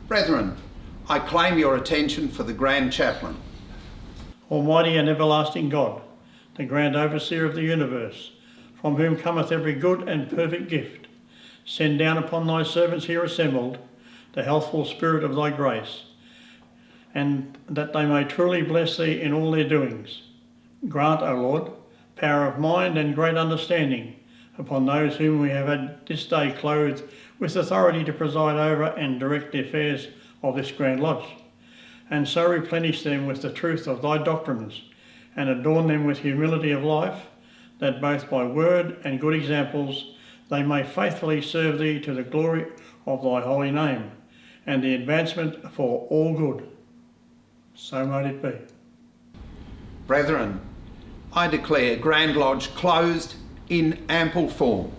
E: Brethren, I claim your attention for the Grand Chaplain.
D: Almighty and everlasting God, the Grand Overseer of the universe, from whom cometh every good and perfect gift, send down upon thy servants here assembled the healthful spirit of thy grace, and that they may truly bless thee in all their doings. Grant, O Lord, power of mind and great understanding upon those whom we have had this day clothed with authority to preside over and direct the affairs of this Grand Lodge, and so replenish them with the truth of thy doctrines, and adorn them with humility of life, that both by word and good examples they may faithfully serve thee to the glory of thy holy name, and the advancement for all good. So might it be.
E: Brethren, I declare Grand Lodge closed in ample form.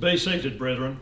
A: Be seated, brethren.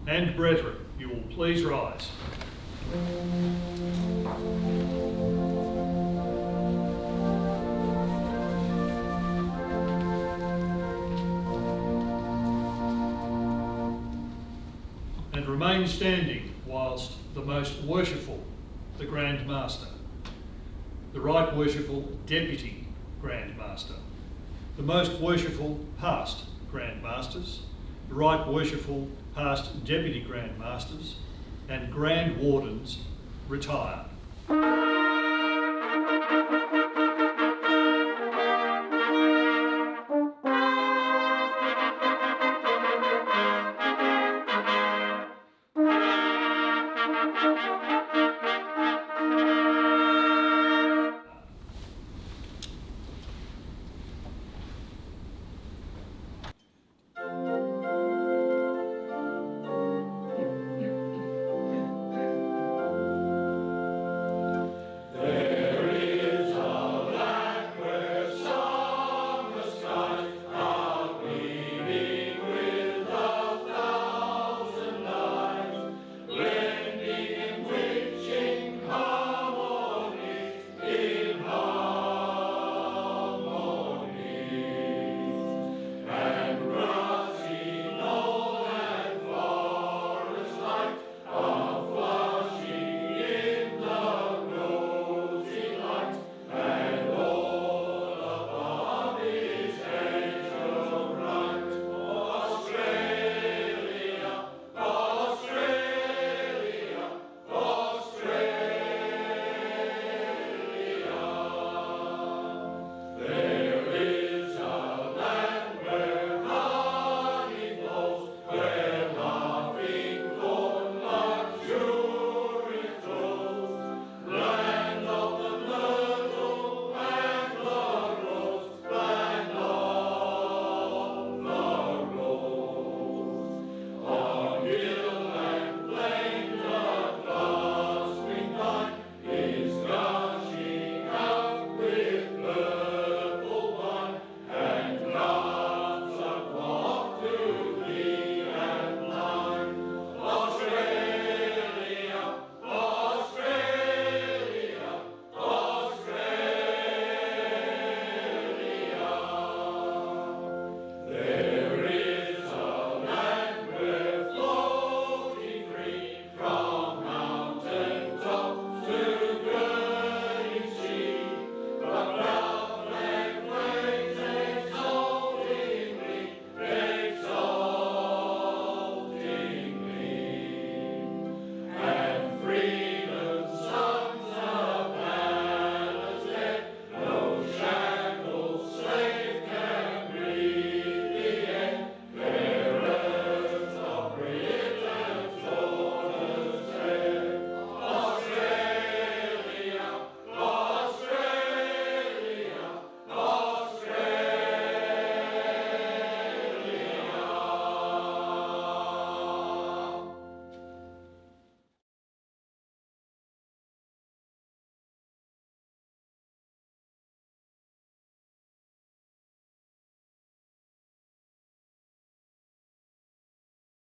A: and brethren, you will please rise. And remain standing whilst the Most Worshipful, the Grand Master, the Right Worshipful Deputy Grand Master, the Most Worshipful Past Grand Masters, the Right Worshipful Past Deputy Grand Masters, and Grand Wardens retire.